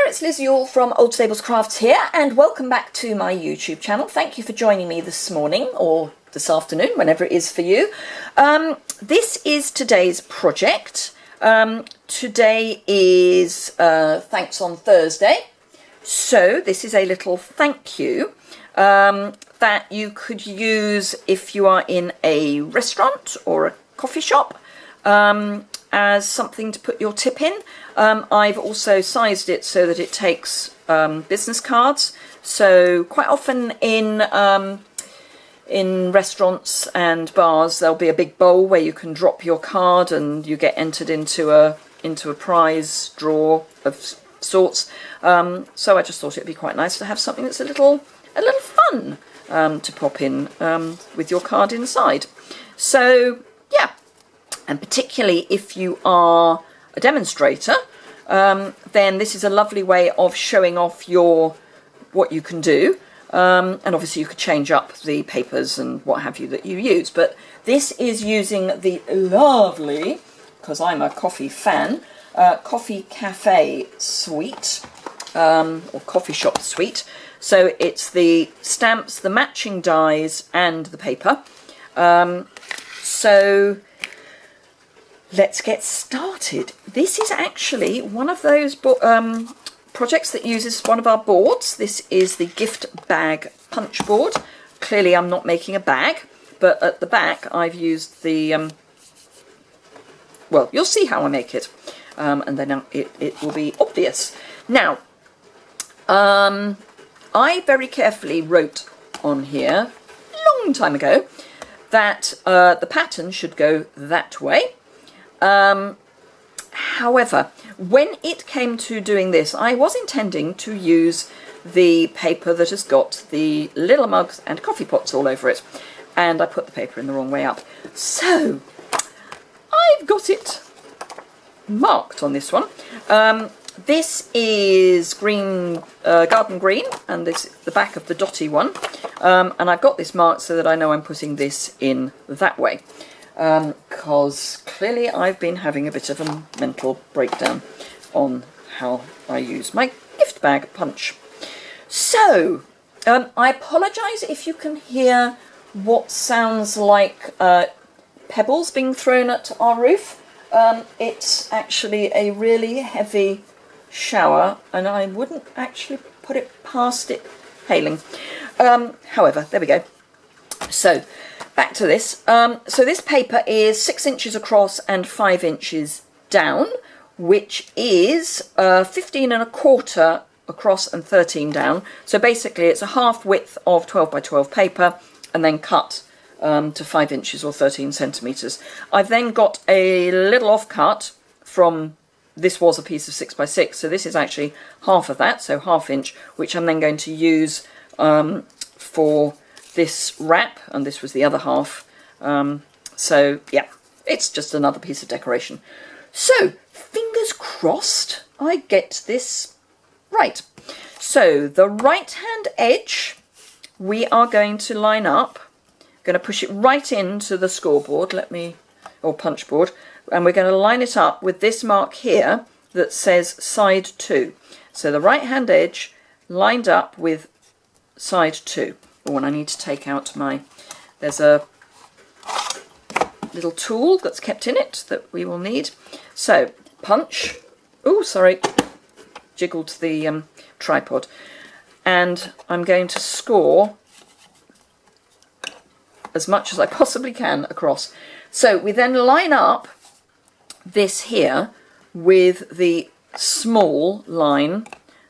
it's Liz Yuille from Old Stables Crafts here, and welcome back to my YouTube channel. Thank you for joining me this morning, or this afternoon, whenever it is for you. This is today's project. Today is Thanks on Thursday, so this is a little thank you that you could use if you are in a restaurant or a coffee shop, as something to put your tip in. I've also sized it so that it takes business cards. So quite often in restaurants and bars, there'll be a big bowl where you can drop your card and you get entered into a prize draw of sorts. So I just thought it'd be quite nice to have something that's a little fun to pop in with your card inside. So yeah. And particularly if you are a demonstrator, then this is a lovely way of showing off what you can do. And obviously you could change up the papers and what have you that you use. But this is using the lovely, because I'm a coffee fan, Coffee Cafe suite, or coffee shop suite. So it's the stamps, the matching dies and the paper. So let's get started. This is actually one of those projects that uses one of our boards. This is the gift bag punch board. Clearly I'm not making a bag, but at the back I've used the, well, you'll see how I make it, and then it will be obvious. Now, I very carefully wrote on here, a long time ago, that the pattern should go that way. However, when it came to doing this, I was intending to use the paper that has got the little mugs and coffee pots all over it, and I put the paper in the wrong way up. So I've got it marked on this one. This is green, garden green, and this is the back of the dotty one, and I've got this marked so that I know I'm putting this in that way. Because clearly I've been having a bit of a mental breakdown on how I use my gift bag punch. So, I apologise if you can hear what sounds like pebbles being thrown at our roof. It's actually a really heavy shower, and I wouldn't actually put it past it hailing. However, there we go. So, back to this. So this paper is 6 inches across and 5 inches down, which is 15 1/4 across and 13 down. So basically it's a half width of 12 by 12 paper and then cut to 5 inches or 13 centimetres. I've then got a little offcut from, this was a piece of 6 by 6, so this is actually half of that, so ½ inch, which I'm then going to use for this wrap, and this was the other half. So yeah, it's just another piece of decoration. So fingers crossed I get this right. So the right hand edge we are going to line up, going to push it right into the scoreboard, or punch board, and we're going to line it up with this mark here that says side 2. So the right hand edge lined up with side 2. When I need to take out there's a little tool that's kept in it that we will need. So punch, oh sorry, jiggled the tripod, and I'm going to score as much as I possibly can across. So we then line up this here with the small line,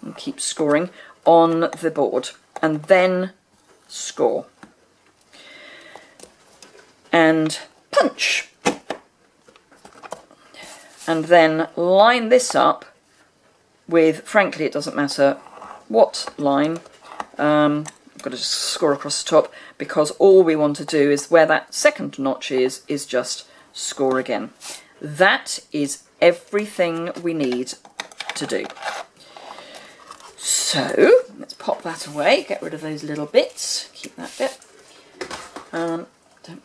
and keep scoring on the board, and then score and punch, and then line this up with, frankly it doesn't matter what line, I've got to just score across the top, because all we want to do is where that second notch is just score again. That is everything we need to do. So let's pop that away, get rid of those little bits, keep that bit. Don't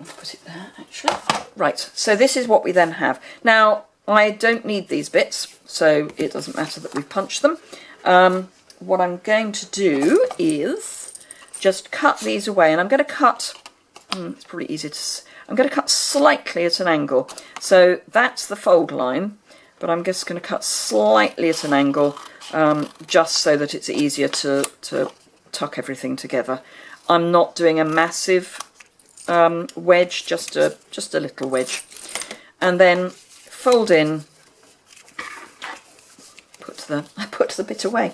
want to put it there actually. Right, so this is what we then have. Now I don't need these bits, so it doesn't matter that we've punched them. What I'm going to do is just cut these away, and I'm going to cut, it's probably easier to, I'm going to cut slightly at an angle. So that's the fold line, but I'm just going to cut slightly at an angle, just so that it's easier to tuck everything together. I'm not doing a massive wedge, just a little wedge, and then fold in. I put the bit away.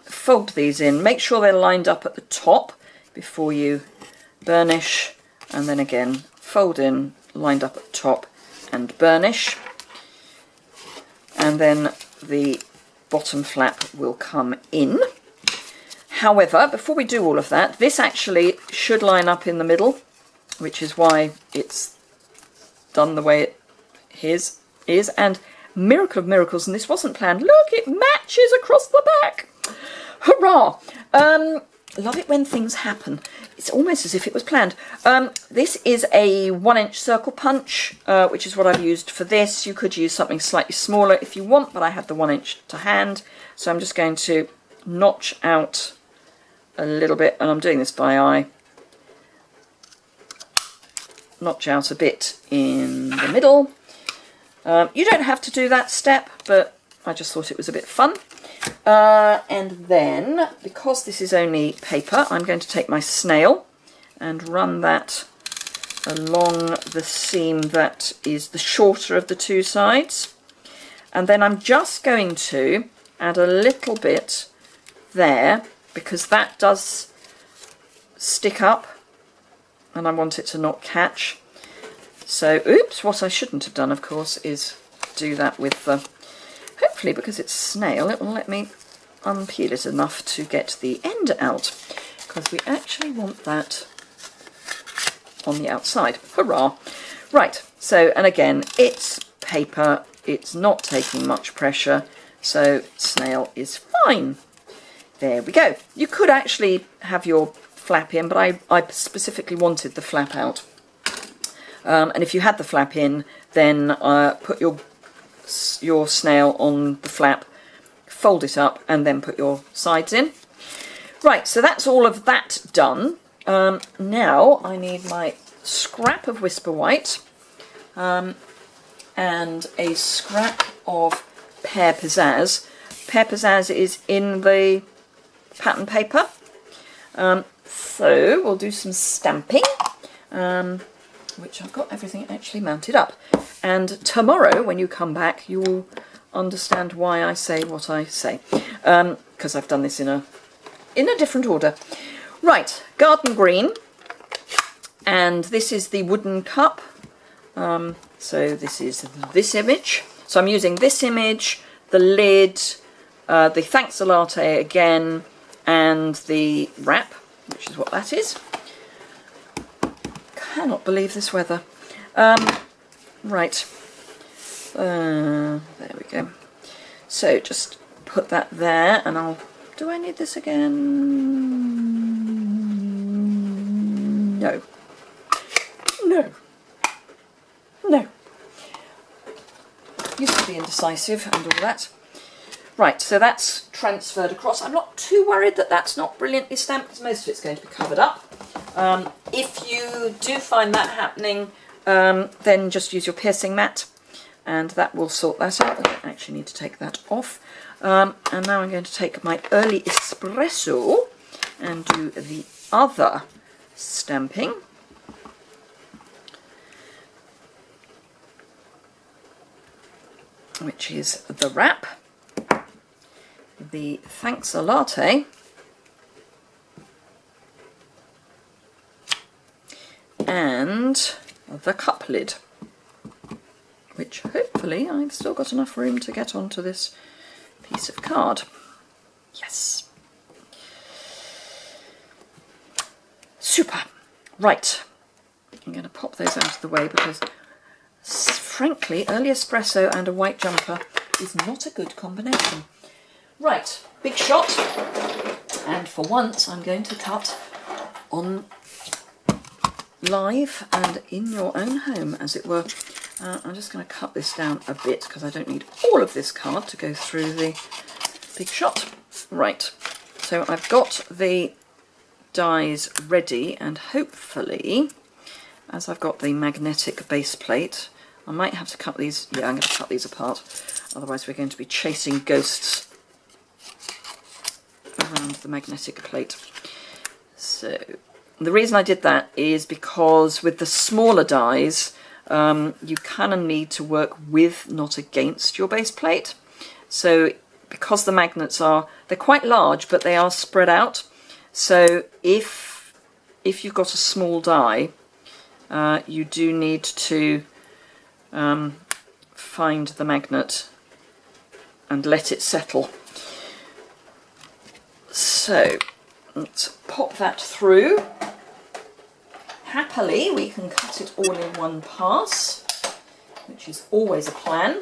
Fold these in. Make sure they're lined up at the top before you burnish, and then again fold in, lined up at the top, and burnish. And then the bottom flap will come in. However, before we do all of that, this actually should line up in the middle, which is why it's done the way it is. And miracle of miracles, and this wasn't planned. Look, it matches across the back. Hurrah! Love it when things happen. It's almost as if it was planned. This is a 1-inch circle punch, which is what I've used for this. You could use something slightly smaller if you want, but I had the 1-inch to hand. So I'm just going to notch out a little bit, and I'm doing this by eye. Notch out a bit in the middle. You don't have to do that step, but I just thought it was a bit fun. And then, because this is only paper, I'm going to take my snail and run that along the seam that is the shorter of the two sides. And then I'm just going to add a little bit there, because that does stick up and I want it to not catch. So, oops, what I shouldn't have done, of course, is do that with the, hopefully because it's snail, it will let me unpeel it enough to get the end out, because we actually want that on the outside. Hurrah! Right, so, and again, it's paper, it's not taking much pressure, so snail is fine. There we go. You could actually have your flap in, but I specifically wanted the flap out. And if you had the flap in, then put your snail on the flap, fold it up, and then put your sides in. Right, so that's all of that done. Now I need my scrap of Whisper White and a scrap of Pear Pizzazz. Pear Pizzazz is in the pattern paper. So we'll do some stamping, which I've got everything actually mounted up. And tomorrow, when you come back, you will understand why I say what I say, because I've done this in a different order. Right, garden green, and this is the wooden cup. So this is this image. So I'm using this image, the lid, the Thanks a Latte again, and the wrap, which is what that is. Cannot believe this weather. Right, there we go. So just put that there, and I'll, do I need this again? No. No. No. Used to be indecisive and all that. Right, so that's transferred across. I'm not too worried that that's not brilliantly stamped, because most of it's going to be covered up. If you do find that happening, then just use your piercing mat, and that will sort that out. I don't actually need to take that off. And now I'm going to take my early espresso and do the other stamping. Which is the wrap, the Thanks a Latte, and the cup lid, which hopefully I've still got enough room to get onto this piece of card. Yes. Super. Right. I'm going to pop those out of the way because, frankly, early espresso and a white jumper is not a good combination. Right, big shot. And for once, I'm going to cut on live and in your own home, as it were. I'm just going to cut this down a bit because I don't need all of this card to go through the big shot. Right, so I've got the dies ready, and hopefully, as I've got the magnetic base plate, I might have to cut these. Yeah, I'm going to cut these apart, otherwise we're going to be chasing ghosts around the magnetic plate. So the reason I did that is because with the smaller dies, you kind of need to work with, not against, your base plate. So because the magnets they're quite large, but they are spread out. So if you've got a small die, you do need to find the magnet and let it settle. So let's pop that through. Happily, we can cut it all in one pass, which is always a plan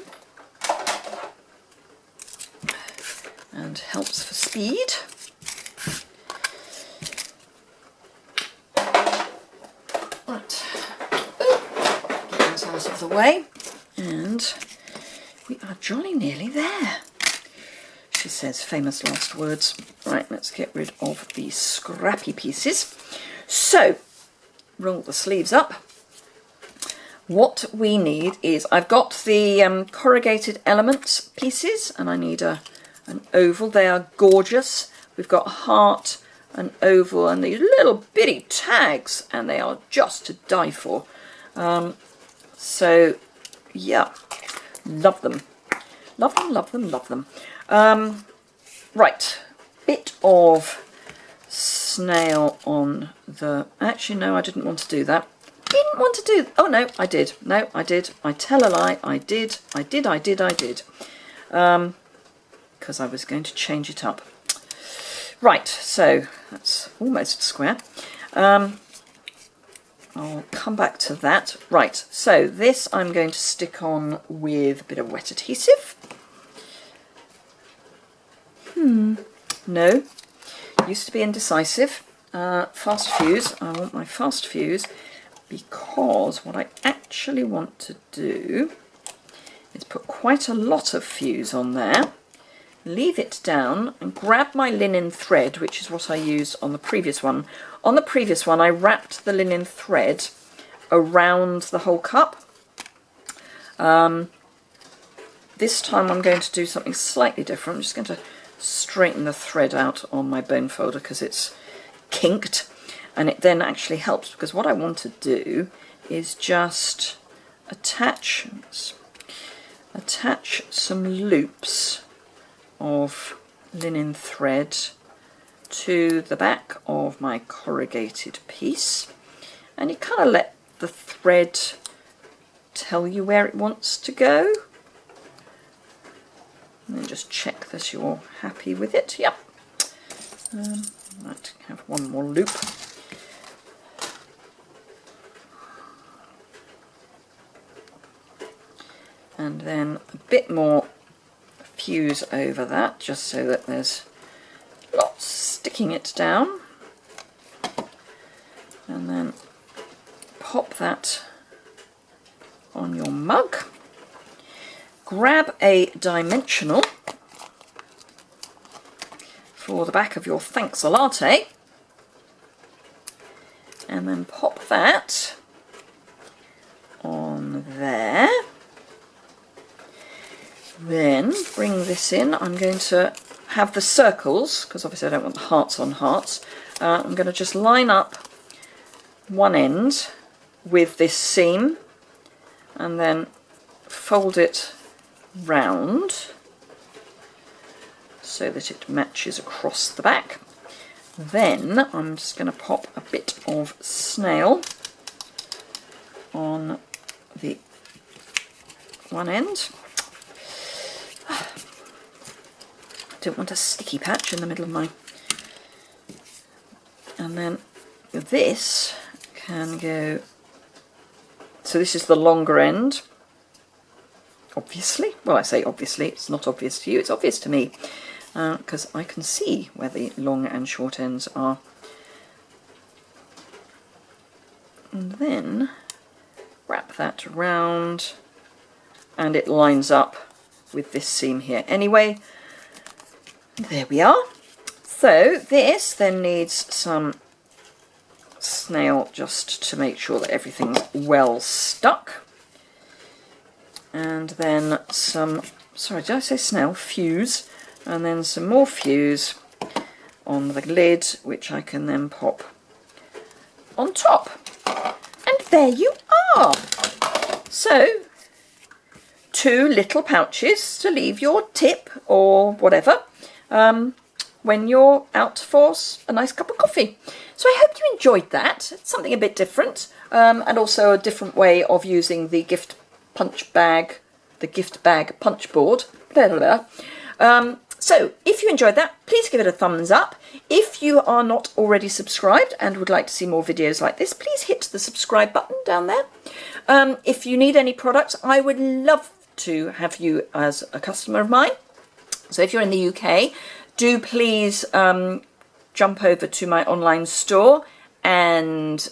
and helps for speed. Right, get that out of the way, and we are jolly nearly there. She says famous last words. Right, let's get rid of these scrappy pieces. So, roll the sleeves up. What we need is, I've got the corrugated elements pieces, and I need an oval. They are gorgeous. We've got a heart, an oval, and these little bitty tags, and they are just to die for. So, yeah, love them. Love them, love them, love them. Right, bit of snail on the... Actually, no, I didn't want to do that. Didn't want to do... Oh, no, I did. No, I did. I tell a lie. I did. Because I was going to change it up. Right, so that's almost square. I'll come back to that. Right, so this I'm going to stick on with a bit of wet adhesive. No. Used to be indecisive. Fast fuse. I want my fast fuse because what I actually want to do is put quite a lot of fuse on there, leave it down and grab my linen thread, which is what I used on the previous one. On the previous one I wrapped the linen thread around the whole cup. This time I'm going to do something slightly different. I'm just going to straighten the thread out on my bone folder because it's kinked, and it then actually helps because what I want to do is just attach some loops of linen thread to the back of my corrugated piece, and you kind of let the thread tell you where it wants to go. And then just check that you're happy with it. Yep. Might have one more loop. And then a bit more fuse over that, just so that there's lots sticking it down. And then pop that on your mug. Grab a dimensional for the back of your thanks a latte, and then pop that on there. Then bring this in. I'm going to have the circles, because obviously I don't want the hearts on hearts. I'm going to just line up one end with this seam and then fold it round so that it matches across the back. Then I'm just going to pop a bit of snail on the one end. I don't want a sticky patch in the middle of my... And then this can go... So this is the longer end. Obviously, well, I say obviously, it's not obvious to you, it's obvious to me, because I can see where the long and short ends are. And then wrap that around, and it lines up with this seam here anyway. There we are. So this then needs some snail just to make sure that everything's well stuck. And then some, sorry, did I say snail? Fuse. And then some more fuse on the lid, which I can then pop on top. And there you are. So, 2 little pouches to leave your tip or whatever when you're out for a nice cup of coffee. So I hope you enjoyed that. It's something a bit different, and also a different way of using the gift bag punch board. So if you enjoyed that, please give it a thumbs up. If you are not already subscribed and would like to see more videos like this, please hit the subscribe button down there. If you need any products, I would love to have you as a customer of mine. So if you're in the UK, do please jump over to my online store and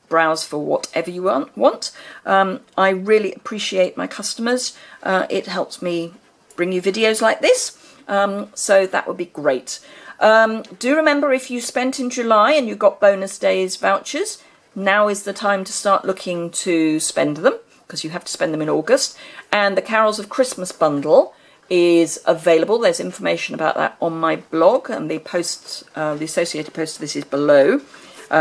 browse for whatever you want. I really appreciate my customers. It helps me bring you videos like this. So that would be great. Do remember, if you spent in July and you got bonus days vouchers, now is the time to start looking to spend them, because you have to spend them in August. And the Carols of Christmas bundle is available. There's information about that on my blog, and the associated post to this is below,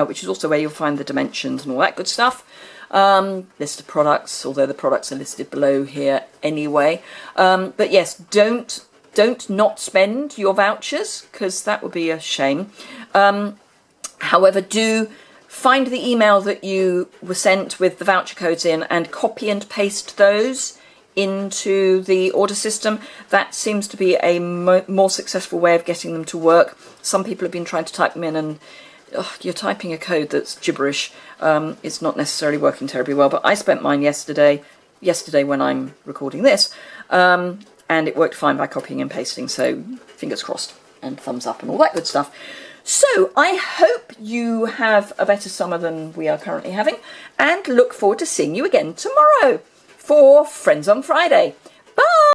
which is also where you'll find the dimensions and all that good stuff. List of products, although the products are listed below here anyway. But yes, don't not spend your vouchers, because that would be a shame. However, do find the email that you were sent with the voucher codes in and copy and paste those into the order system. That seems to be a more successful way of getting them to work. Some people have been trying to type them in, and you're typing a code that's gibberish. It's not necessarily working terribly well, but I spent mine yesterday when I'm recording this, and it worked fine by copying and pasting, so fingers crossed and thumbs up and all that good stuff. So I hope you have a better summer than we are currently having, and look forward to seeing you again tomorrow for Friends on Friday.